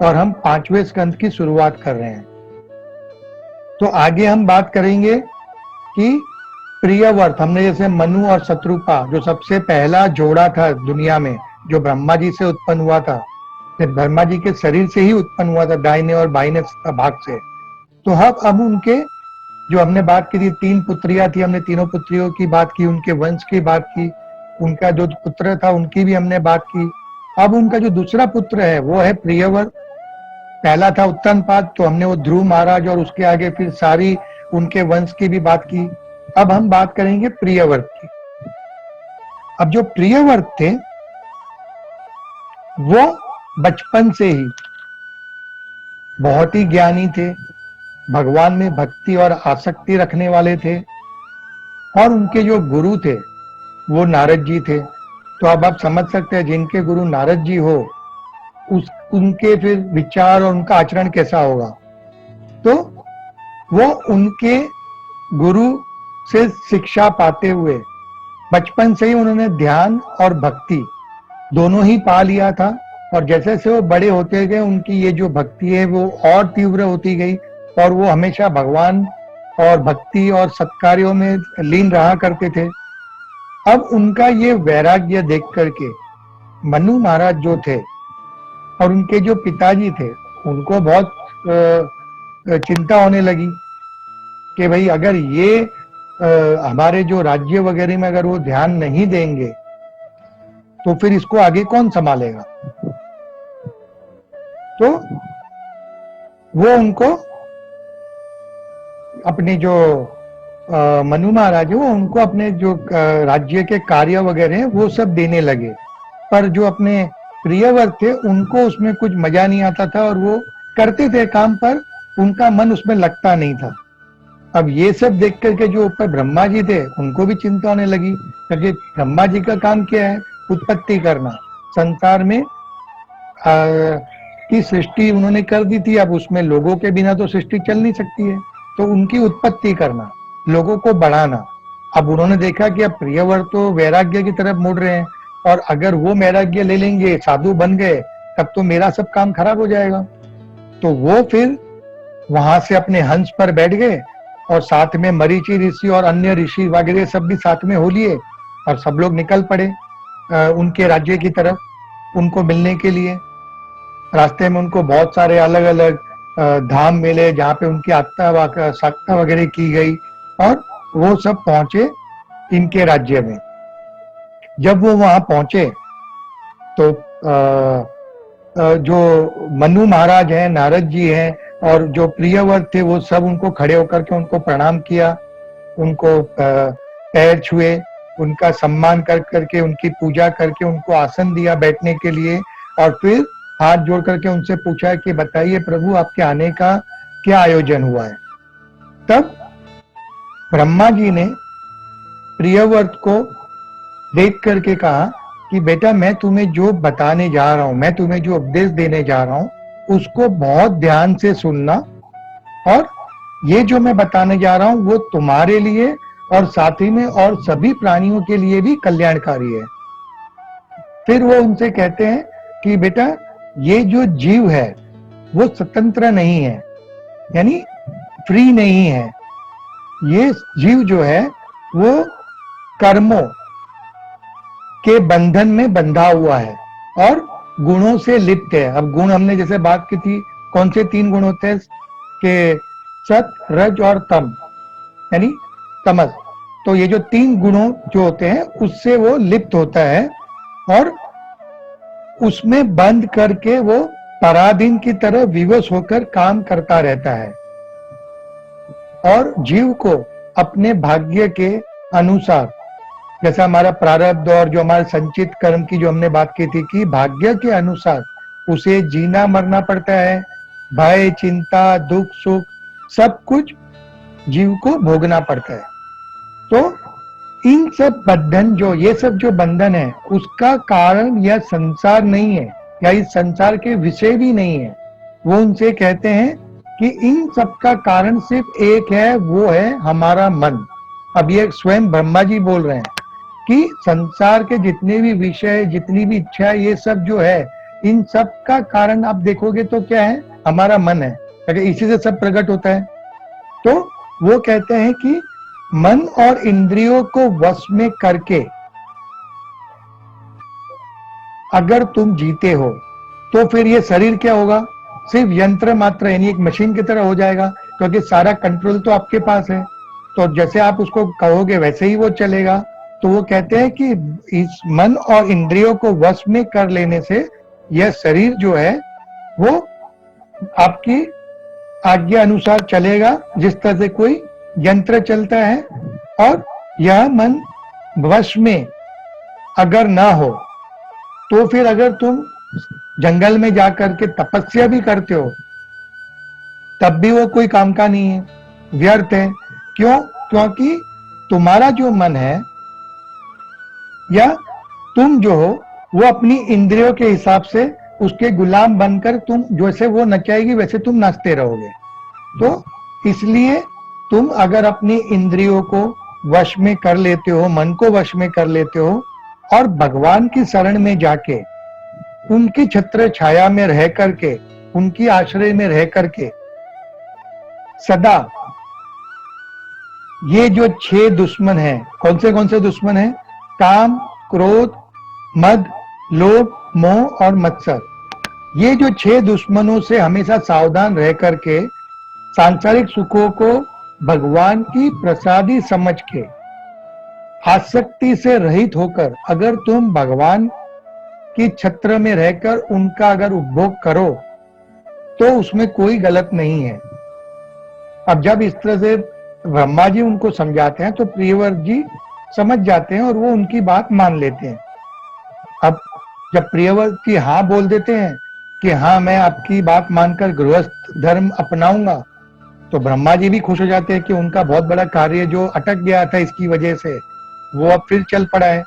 और हम 5वें स्कंद की शुरुआत कर रहे हैं। तो आगे हम बात करेंगे कि प्रियव्रत, हमने जैसे मनु और शत्रुपा जो सबसे पहला जोड़ा था दुनिया में, जो ब्रह्मा जी से उत्पन्न हुआ था, ब्रह्मा जी के शरीर से ही उत्पन्न हुआ था, दाहिने और बाइने भाग से। तो अब उनके जो हमने बात की थी, 3 पुत्रियां थी, हमने तीनों पुत्रियों की बात की, उनके वंश की बात की, उनका जो पुत्र था उनकी भी हमने बात की। अब उनका जो दूसरा पुत्र है वो है प्रियव्रत। पहला था उत्तनपाद, तो हमने वो ध्रुव महाराज और उसके आगे फिर सारी उनके वंश की भी बात की। अब हम बात करेंगे प्रियव्रत की। अब जो प्रियव्रत थे वो बचपन से ही बहुत ही ज्ञानी थे, भगवान में भक्ति और आसक्ति रखने वाले थे, और उनके जो गुरु थे वो नारद जी थे। तो अब आप समझ सकते हैं जिनके गुरु नारद जी हो उनके फिर विचार और उनका आचरण कैसा होगा। तो वो उनके गुरु से शिक्षा पाते हुए बचपन से ही उन्होंने ध्यान और भक्ति दोनों ही पा लिया था, और जैसे जैसे वो बड़े होते गए उनकी ये जो भक्ति है वो और तीव्र होती गई, और वो हमेशा भगवान और भक्ति और सत्कार्यों में लीन रहा करते थे। अब उनका ये वैराग्य देख करके मनु महाराज जो थे और उनके जो पिताजी थे उनको बहुत चिंता होने लगी कि भाई अगर ये हमारे जो राज्य वगैरह में अगर वो ध्यान नहीं देंगे तो फिर इसको आगे कौन संभालेगा। तो वो उनको अपने जो मनु महाराज है वो उनको अपने जो राज्य के कार्य वगैरह हैं वो सब देने लगे, पर जो अपने प्रियव्रत थे उनको उसमें कुछ मजा नहीं आता था, और वो करते थे काम पर उनका मन उसमें लगता नहीं था। अब ये सब देख करके जो ऊपर ब्रह्मा जी थे उनको भी चिंता होने लगी, क्योंकि ब्रह्मा जी का काम क्या है, उत्पत्ति करना। संसार में की सृष्टि उन्होंने कर दी थी, अब उसमें लोगों के बिना तो सृष्टि चल नहीं सकती है, तो उनकी उत्पत्ति करना, लोगों को बढ़ाना। अब उन्होंने देखा कि अब प्रियव्रत तो वैराग्य की तरफ मुड़ रहे हैं, और अगर वो वैराग्य ले लेंगे, साधु बन गए, तब तो मेरा सब काम खराब हो जाएगा। तो वो फिर वहां से अपने हंस पर बैठ गए, और साथ में मरीचि ऋषि और अन्य ऋषि वगैरह सब भी साथ में हो लिए, और सब लोग निकल पड़े उनके राज्य की तरफ उनको मिलने के लिए। रास्ते में उनको बहुत सारे अलग अलग धाम मिले जहाँ पे उनकी साधना वगैरह की गई, और वो सब पहुंचे इनके राज्य में। जब वो वहां पहुंचे तो जो मनु महाराज हैं, नारद जी हैं, और जो प्रियव्रत थे वो सब उनको खड़े होकर के उनको प्रणाम किया, उनको पैर छुए, उनका सम्मान कर करके उनकी पूजा करके उनको आसन दिया बैठने के लिए, और फिर हाथ जोड़ करके उनसे पूछा कि बताइए प्रभु आपके आने का क्या आयोजन हुआ है। तब ब्रह्मा जी ने प्रियव्रत को देख करके कहा कि बेटा मैं तुम्हें जो बताने जा रहा हूं, मैं तुम्हें जो उपदेश देने जा रहा हूं उसको बहुत ध्यान से सुनना, और ये जो मैं बताने जा रहा हूं वो तुम्हारे लिए और साथ ही में और सभी प्राणियों के लिए भी कल्याणकारी है। फिर वो उनसे कहते हैं कि बेटा ये जो जीव है वो स्वतंत्र नहीं है, यानी फ्री नहीं है। ये जीव जो है वो कर्मों के बंधन में बंधा हुआ है और गुणों से लिप्त है। अब गुण हमने जैसे बात की थी, कौन से 3 गुण होते हैं कि सत, रज और तम, यानी तमस। तो ये जो 3 गुणों जो होते हैं उससे वो लिप्त होता है, और उसमें बंद करके वो पराधीन की तरह विवश होकर काम करता रहता है, और जीव को अपने भाग्य के अनुसार, जैसा हमारा प्रारब्ध और जो हमारे संचित कर्म की जो हमने बात की थी कि भाग्य के अनुसार उसे जीना मरना पड़ता है, भय, चिंता, दुख, सुख सब कुछ जीव को भोगना पड़ता है। तो इन सब बंधन ये सब जो बंधन है उसका कारण यह संसार नहीं है, या इस संसार के विषय भी नहीं है। वो उनसे कहते हैं कि इन सब का कारण सिर्फ एक है, वो है हमारा मन। अब ये स्वयं ब्रह्मा जी बोल रहे हैं कि संसार के जितने भी विषय, जितनी भी इच्छा, ये सब जो है इन सब का कारण आप देखोगे तो क्या है, हमारा मन है, अगर इसी से सब प्रकट होता है। तो वो कहते हैं कि मन और इंद्रियों को वश में करके अगर तुम जीते हो तो फिर ये शरीर क्या होगा, सिर्फ यंत्र मात्र यानी एक मशीन की तरह हो जाएगा, क्योंकि सारा कंट्रोल तो आपके पास है। तो जैसे आप उसको कहोगे वैसे ही वो चलेगा। तो वो कहते हैं कि इस मन और इंद्रियों को वश में कर लेने से यह शरीर जो है वो आपकी आज्ञा अनुसार चलेगा, जिस तरह से कोई यंत्र चलता है। और यह मन वश में अगर ना हो तो फिर अगर तुम जंगल में जाकर के तपस्या भी करते हो तब भी वो कोई काम का नहीं है, व्यर्थ है। क्यों? क्योंकि तुम्हारा जो मन है या तुम जो हो वो अपनी इंद्रियों के हिसाब से उसके गुलाम बनकर तुम जैसे वो नचाएगी वैसे तुम नाचते रहोगे। तो इसलिए तुम अगर अपनी इंद्रियों को वश में कर लेते हो, मन को वश में कर लेते हो और भगवान की शरण में जाके उनकी छत्र छाया में रह करके, उनकी आश्रय में रह करके सदा ये जो 6 दुश्मन हैं, कौन से दुश्मन हैं? काम, क्रोध, मद, लोभ, मोह और मत्सर। ये जो 6 दुश्मनों से हमेशा सावधान रह करके सांसारिक सुखों को भगवान की प्रसादी समझ के आसक्ति से रहित होकर अगर तुम भगवान की छत्र में रहकर उनका अगर उपभोग करो तो उसमें कोई गलत नहीं है। अब जब इस तरह से ब्रह्मा जी उनको समझाते हैं तो प्रियव्रत जी समझ जाते हैं और वो उनकी बात मान लेते हैं। अब जब प्रियव्रत जी हाँ बोल देते हैं कि हाँ मैं आपकी बात मानकर गृहस्थ धर्म अपनाऊंगा, तो ब्रह्मा जी भी खुश हो जाते हैं कि उनका बहुत बड़ा कार्य जो अटक गया था इसकी वजह से वो अब फिर चल पड़ा है।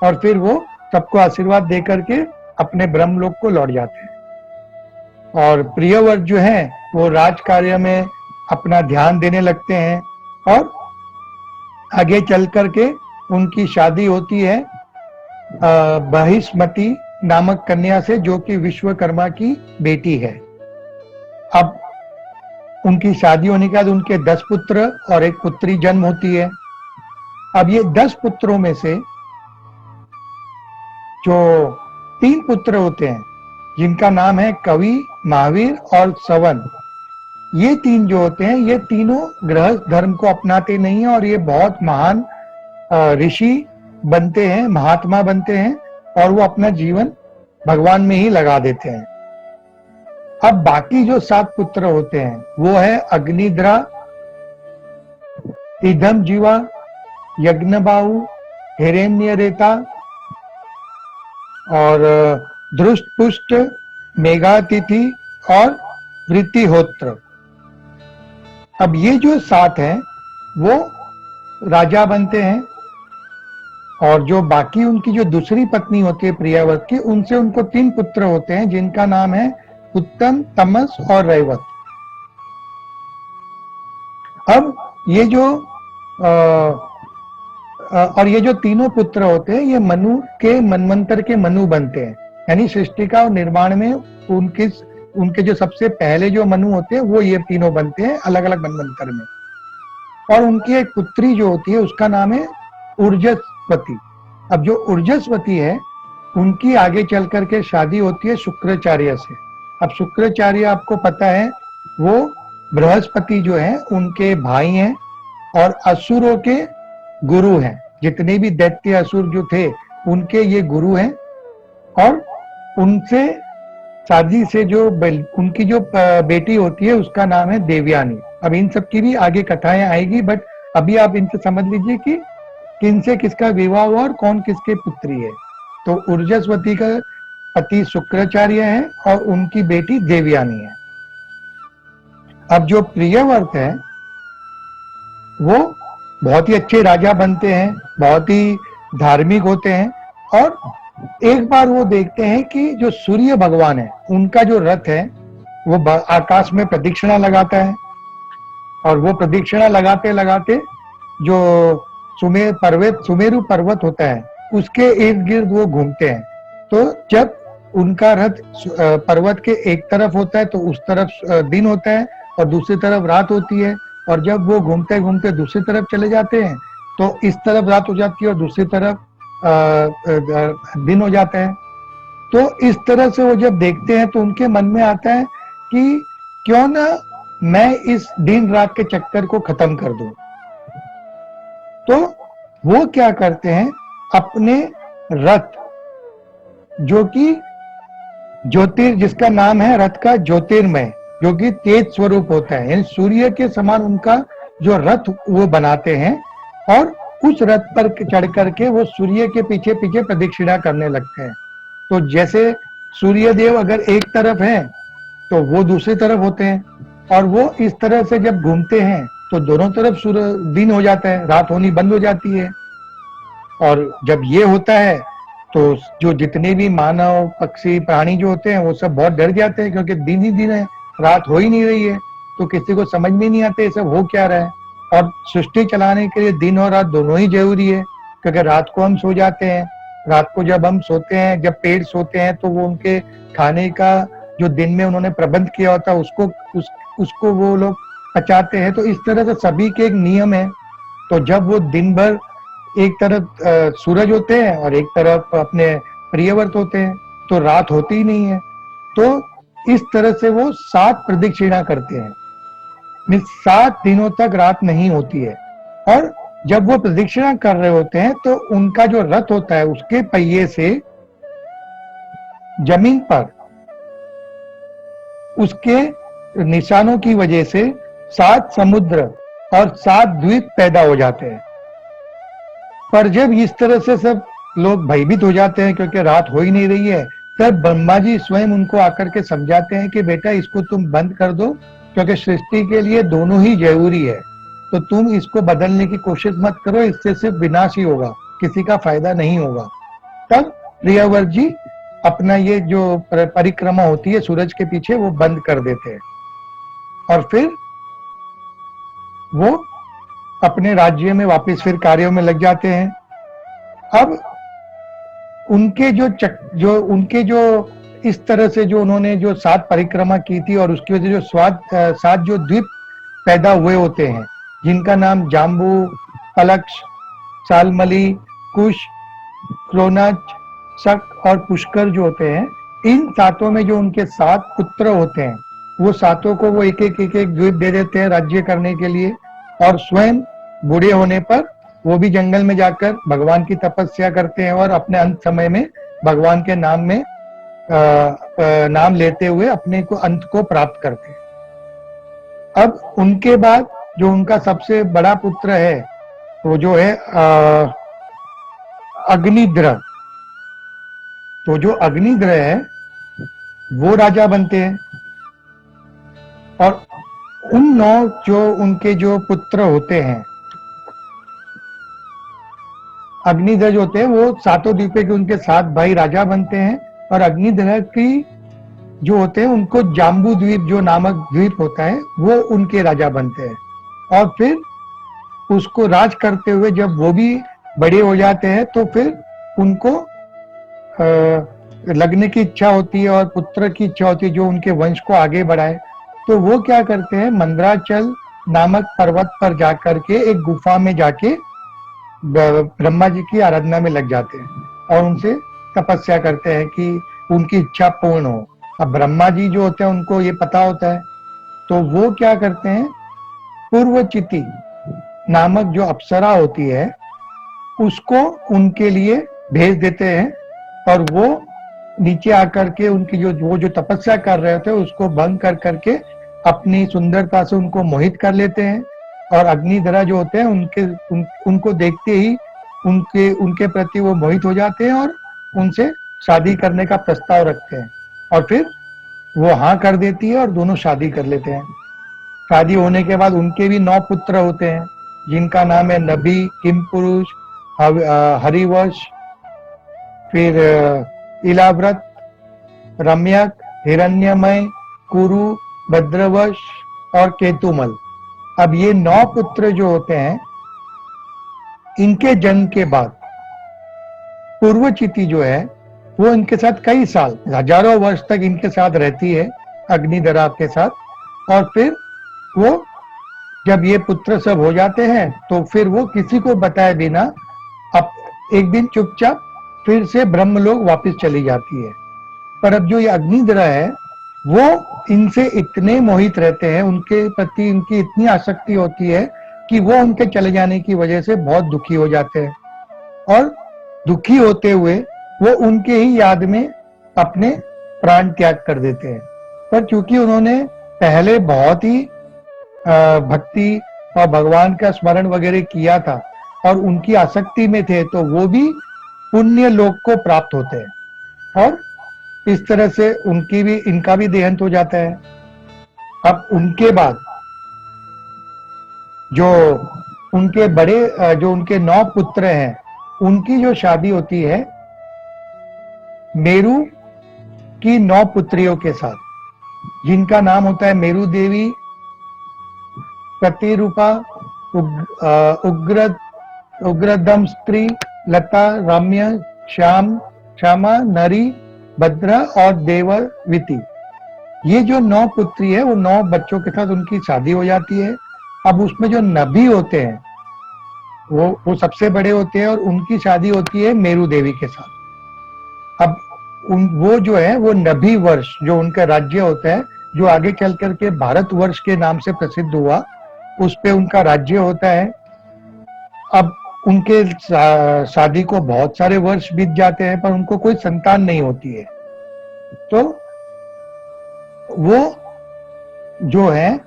और फिर वो सबको आशीर्वाद दे करके अपने ब्रह्मलोक को लौट जाते हैं। और प्रियव्रत जो है वो राज कार्य में अपना ध्यान देने लगते हैं और आगे चल करके उनकी शादी होती है बहिष्मति नामक कन्या से, जो कि विश्वकर्मा की बेटी है। अब उनकी शादी होने के बाद उनके 10 पुत्र और एक पुत्री जन्म होती है। अब ये 10 पुत्रों में से जो 3 पुत्र होते हैं जिनका नाम है कवि, महावीर और सवन, ये 3 जो होते हैं ये तीनों गृहस्थ धर्म को अपनाते नहीं है और ये बहुत महान ऋषि बनते हैं, महात्मा बनते हैं और वो अपना जीवन भगवान में ही लगा देते हैं। अब बाकी जो 7 पुत्र होते हैं वो है अग्निद्रा, इदम जीवा, यज्ञबाहु, हिरण्यरेता और धृष्टपुष्ट, मेघातिथि और वृत्तिहोत्र। अब ये जो 7 हैं वो राजा बनते हैं और जो बाकी उनकी जो दूसरी पत्नी होती है प्रियाव्रत की, उनसे उनको 3 पुत्र होते हैं जिनका नाम है उत्तम, तमस और रैवत। अब ये जो और ये जो तीनों पुत्र होते हैं ये मनु के मनवंतर के मनु बनते हैं, यानी सृष्टि का निर्माण में उनके जो सबसे पहले जो मनु होते हैं वो ये तीनों बनते हैं अलग अलग मनवंतर में। और उनकी एक पुत्री जो होती है उसका नाम है ऊर्जस्वती। अब जो ऊर्जस्वती है उनकी आगे चल करके शादी होती है शुक्राचार्य से। अब शुक्राचार्य आपको पता है वो बृहस्पति जो है उनके भाई हैं और असुरों के गुरु हैं। जितने भी दैत्य असुर जो थे उनके ये गुरु हैं और उनसे शादी से जो उनकी जो बेटी होती है उसका नाम है देवयानी। अब इन सब की भी आगे कथाएं आएगी, बट अभी आप इनसे समझ लीजिए कि किनसे किसका विवाह हुआ और कौन किसके पुत्री है। तो ऊर्जस्वती का पति शुक्राचार्य है और उनकी बेटी देवयानी है। अब जो प्रियव्रत है वो बहुत ही अच्छे राजा बनते हैं, बहुत ही धार्मिक होते हैं और एक बार वो देखते हैं कि जो सूर्य भगवान है उनका जो रथ है वो आकाश में प्रदक्षिणा लगाता है और वो प्रदक्षिणा लगाते लगाते जो सुमेरु पर्वत होता है उसके इर्द गिर्द वो घूमते हैं। तो जब उनका रथ पर्वत के एक तरफ होता है तो उस तरफ दिन होता है और दूसरी तरफ रात होती है, और जब वो घूमते घूमते दूसरी तरफ चले जाते हैं तो इस तरफ रात हो जाती है और दूसरी तरफ दिन हो जाता है। तो इस तरह से वो जब देखते हैं तो उनके मन में आता है कि क्यों ना मैं इस दिन रात के चक्कर को खत्म कर दूं। तो वो क्या करते हैं, अपने रथ, जो कि जिसका नाम है रथ का ज्योतिर्मय, जो कि तेज स्वरूप होता है, यानी सूर्य के समान उनका जो रथ वो बनाते हैं, और उस रथ पर चढ़ करके वो सूर्य के पीछे पीछे प्रदक्षिणा करने लगते हैं। तो जैसे सूर्य देव अगर एक तरफ है तो वो दूसरी तरफ होते हैं, और वो इस तरह से जब घूमते हैं तो दोनों तरफ दिन हो जाता है, रात होनी बंद हो जाती है। और जब ये होता है तो जो जितने भी मानव पक्षी प्राणी जो होते हैं वो सब बहुत डर जाते हैं, क्योंकि दिन ही दिन है, रात हो ही नहीं रही है, तो किसी को समझ में नहीं आता ये सब हो क्या रहा है। और सृष्टि चलाने के लिए दिन और रात दोनों ही जरूरी है, क्योंकि रात को हम सो जाते हैं, रात को जब हम सोते हैं, जब पेड़ सोते हैं तो वो उनके खाने का जो दिन में उन्होंने प्रबंध किया होता है उसको वो लोग पचाते हैं। तो इस तरह से सभी के एक नियम है। तो जब वो दिन भर एक तरफ सूरज होते हैं और एक तरफ अपने प्रियव्रत होते हैं तो रात होती ही नहीं है। तो इस तरह से वो 7 प्रदक्षिणा करते हैं, मीन्स 7 दिनों तक रात नहीं होती है। और जब वो प्रदक्षिणा कर रहे होते हैं तो उनका जो रथ होता है उसके पहिए से जमीन पर उसके निशानों की वजह से 7 समुद्र और 7 द्वीप पैदा हो जाते हैं। पर जब इस तरह से सब लोग भयभीत हो जाते हैं क्योंकि रात हो ही नहीं रही है, तब ब्रह्मा जी स्वयं उनको आकर के समझाते हैं कि बेटा इसको तुम बंद कर दो, क्योंकि सृष्टि के लिए दोनों ही जरूरी है, तो तुम इसको बदलने की कोशिश मत करो, इससे सिर्फ विनाश ही होगा, किसी का फायदा नहीं होगा। तब प्रियव्रत जी अपना ये जो परिक्रमा होती है सूरज के पीछे वो बंद कर देते हैं, और फिर वो अपने राज्य में वापस फिर कार्यों में लग जाते हैं। अब उनके जो इस तरह से जो उन्होंने जो 7 परिक्रमा की थी और उसकी वजह जो 7 जो द्वीप पैदा हुए होते हैं, जिनका नाम जाम्बू, पलक्ष, सालमली, कुश, क्रोनाच, शक और पुष्कर जो होते हैं, इन 7 में जो उनके 7 पुत्र होते हैं, वो 7 को वो एक एक द्वीप दे देते हैं राज्य करने के लिए, और स्वयं बूढ़े होने पर वो भी जंगल में जाकर भगवान की तपस्या करते हैं और अपने अंत समय में भगवान के नाम में नाम लेते हुए अपने को अंत को प्राप्त करते हैं। अब उनके बाद जो उनका सबसे बड़ा पुत्र है वो जो है अग्निद्र। तो जो अग्निद्र है वो राजा बनते हैं, और उन 9 जो उनके जो पुत्र होते हैं अग्निध्र जो होते हैं वो 7 द्वीपों के उनके 7 भाई राजा बनते हैं, और अग्निध्र की जो होते हैं उनको जाम्बू द्वीप जो नामक द्वीप होता है वो उनके राजा बनते हैं। और फिर उसको राज करते हुए जब वो भी बड़े हो जाते हैं तो फिर उनको लगने की इच्छा होती है और पुत्र की इच्छा होती है जो उनके वंश को आगे बढ़ाए। तो वो क्या करते हैं, मंदराचल नामक पर्वत पर जाकर के एक गुफा में जाके ब्रह्मा जी की आराधना में लग जाते हैं और उनसे तपस्या करते हैं कि उनकी इच्छा पूर्ण हो। अब ब्रह्मा जी जो होते हैं उनको ये पता होता है, तो वो क्या करते हैं, पूर्वचिति नामक जो अप्सरा होती है उसको उनके लिए भेज देते हैं, और वो नीचे आकर के उनकी वो जो तपस्या कर रहे होते हैं उसको भंग कर करके अपनी सुंदरता से उनको मोहित कर लेते हैं, और अग्निधरा जो होते हैं उनको देखते ही उनके प्रति वो मोहित हो जाते हैं और उनसे शादी करने का प्रस्ताव रखते हैं, और फिर वो हाँ कर देती है और दोनों शादी कर लेते हैं। शादी होने के बाद उनके भी 9 पुत्र होते हैं जिनका नाम है नबी, किमपुरुष, हरिवश, फिर इलाव्रत, रम्यक, हिरण्यमय, कुरु, भद्रवश और केतुमल। अब ये 9 पुत्र जो होते हैं इनके जन्म के बाद पूर्वचिति जो है वो इनके साथ कई साल, हजारों वर्ष तक इनके साथ रहती है अग्निधरा के साथ। और फिर वो जब ये पुत्र सब हो जाते हैं तो फिर वो किसी को बताए बिना अब एक दिन चुपचाप फिर से ब्रह्मलोक वापस चली जाती है। पर अब जो ये अग्निधरा है वो इनसे इतने मोहित रहते हैं, उनके प्रति इनकी इतनी आसक्ति होती है कि वो उनके चले जाने की वजह से बहुत दुखी हो जाते हैं। और दुखी होते हुए वो उनके ही याद में अपने प्राण त्याग कर देते हैं। पर चूंकि उन्होंने पहले बहुत ही भक्ति और भगवान का स्मरण वगैरह किया था और उनकी आसक्ति में थे, तो वो भी पुण्य लोक को प्राप्त होते हैं। और इस तरह से इनका भी देहांत हो जाता है। अब उनके बाद जो उनके 9 पुत्र हैं, उनकी जो शादी होती है मेरु की 9 पुत्रियों के साथ, जिनका नाम होता है मेरु देवी, प्रतिरूपा, उग्रदम स्त्री, लता, राम्य, श्यामा, नरी, भद्रा और देवविति। ये जो 9 पुत्री है वो 9 बच्चों के साथ उनकी शादी हो जाती है। अब उसमें जो नबी होते हैं वो सबसे बड़े होते हैं और उनकी शादी होती है मेरु देवी के साथ। अब वो जो है वो नबी वर्ष जो उनका राज्य होता है, जो आगे चल करके भारत वर्ष के नाम से प्रसिद्ध हुआ, उस पे उनका राज्य होता है। अब उनके शादी को बहुत सारे वर्ष बीत जाते हैं पर उनको कोई संतान नहीं होती है। तो वो जो है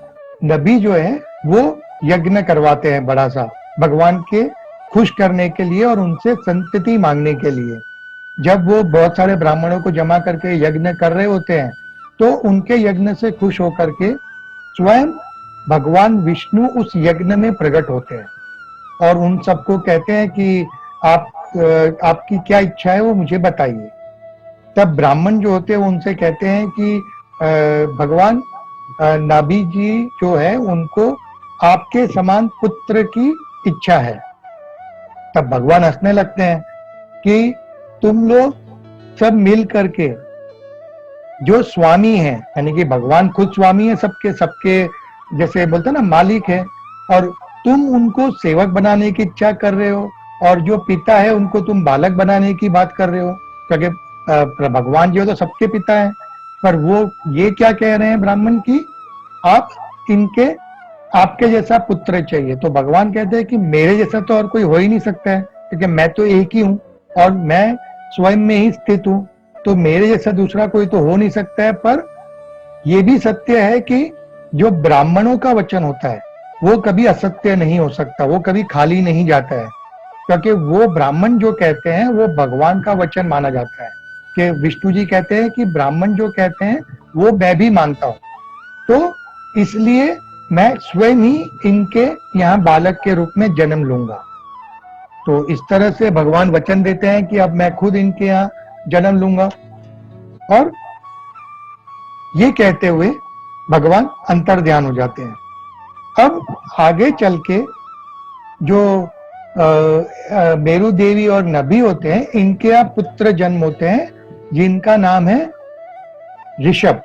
नबी जो है वो यज्ञ करवाते हैं बड़ा सा, भगवान के खुश करने के लिए और उनसे संतति मांगने के लिए। जब वो बहुत सारे ब्राह्मणों को जमा करके यज्ञ कर रहे होते हैं तो उनके यज्ञ से खुश होकर के स्वयं भगवान विष्णु उस यज्ञ में प्रकट होते हैं और उन सबको कहते हैं कि आपकी क्या इच्छा है वो मुझे बताइए। तब ब्राह्मण जो होते हैं वो उनसे कहते हैं कि भगवान नाभि जी जो है उनको आपके समान पुत्र की इच्छा है। तब भगवान हंसने लगते हैं कि तुम लोग सब मिल करके जो स्वामी है, यानी कि भगवान खुद स्वामी है सबके जैसे बोलते हैं ना मालिक है, और तुम उनको सेवक बनाने की इच्छा कर रहे हो और जो पिता है उनको तुम बालक बनाने की बात कर रहे हो, क्योंकि भगवान जो है तो सबके पिता है। पर वो ये क्या कह रहे हैं ब्राह्मण की आपके जैसा पुत्र चाहिए। तो भगवान कहते हैं कि मेरे जैसा तो और कोई हो ही नहीं सकता है, क्योंकि मैं तो एक ही हूं और मैं स्वयं में ही स्थित हूं, तो मेरे जैसा दूसरा कोई तो हो नहीं सकता है। पर यह भी सत्य है कि जो ब्राह्मणों का वचन होता है वो कभी असत्य नहीं हो सकता, वो कभी खाली नहीं जाता है, क्योंकि वो ब्राह्मण जो कहते हैं वो भगवान का वचन माना जाता है। कि विष्णु जी कहते हैं कि ब्राह्मण जो कहते हैं वो मैं भी मानता हूं, तो इसलिए मैं स्वयं ही इनके यहाँ बालक के रूप में जन्म लूंगा। तो इस तरह से भगवान वचन देते हैं कि अब मैं खुद इनके यहाँ जन्म लूंगा। और ये कहते हुए भगवान अंतर ध्यान हो जाते हैं। अब आगे चल के जो मेरु देवी और नबी होते हैं, इनके यहाँ पुत्र जन्म होते हैं जिनका नाम है ऋषभ।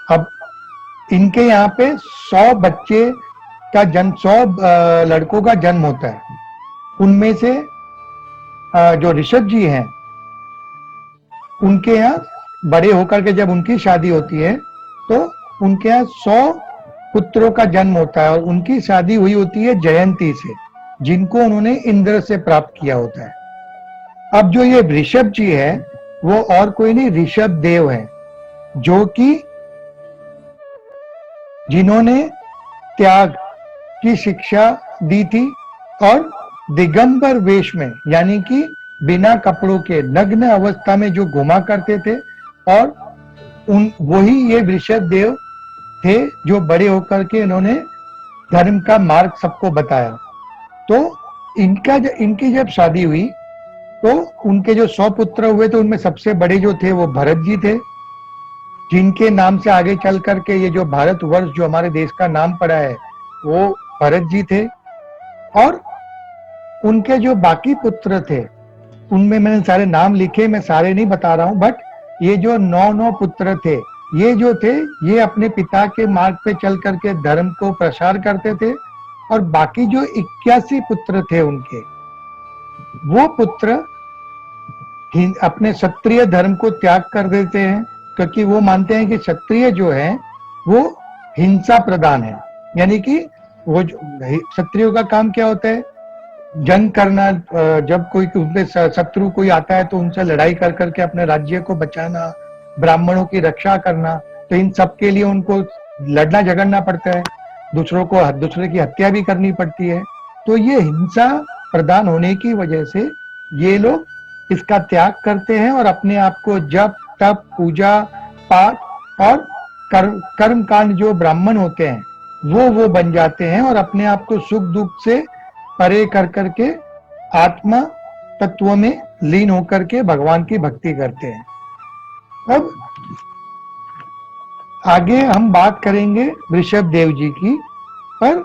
अब इनके यहाँ पे 100 बच्चे का जन्म, 100 लड़कों का जन्म होता है। उनमें से जो ऋषभ जी हैं उनके यहाँ बड़े होकर के जब उनकी शादी होती है तो उनके यहाँ 100 पुत्रों का जन्म होता है और उनकी शादी हुई होती है जयंती से, जिनको उन्होंने इंद्र से प्राप्त किया होता है। अब जो ये ऋषभ जी है वो और कोई नहीं, ऋषभ देव है, जो कि जिन्होंने त्याग की शिक्षा दी थी और दिगंबर वेश में, यानी कि बिना कपड़ों के नग्न अवस्था में जो घुमा करते थे, और वही ये ऋषभ देव थे जो बड़े होकर के इन्होंने धर्म का मार्ग सबको बताया। तो इनकी जब शादी हुई तो उनके जो 100 पुत्र हुए तो उनमें सबसे बड़े जो थे वो भरत जी थे, जिनके नाम से आगे चल करके ये जो भारत वर्ष जो हमारे देश का नाम पड़ा है वो भरत जी थे। और उनके जो बाकी पुत्र थे उनमें मैंने सारे नाम लिखे, मैं सारे नहीं बता रहा हूं, बट ये जो 9 पुत्र थे, ये जो थे, ये अपने पिता के मार्ग पे चल करके धर्म को प्रसार करते थे, और बाकी जो 81 पुत्र थे उनके, वो पुत्र अपने क्षत्रिय धर्म को त्याग कर देते हैं, क्योंकि वो मानते हैं कि क्षत्रिय जो है वो हिंसा प्रधान है। यानी कि वो क्षत्रियों का काम क्या होता है, जंग करना, जब कोई उनके शत्रु कोई आता है तो उनसे लड़ाई कर करके अपने राज्य को बचाना, ब्राह्मणों की रक्षा करना। तो इन सब के लिए उनको लड़ना झगड़ना पड़ता है, दूसरे की हत्या भी करनी पड़ती है। तो ये हिंसा प्रधान होने की वजह से ये लोग इसका त्याग करते हैं और अपने आप को जप तप पूजा पाठ और कर्म कांड जो ब्राह्मण होते हैं वो बन जाते हैं, और अपने आप को सुख दुख से परे कर करके आत्मा तत्व में लीन होकर के भगवान की भक्ति करते हैं। अब आगे हम बात करेंगे ऋषभ देव जी की, पर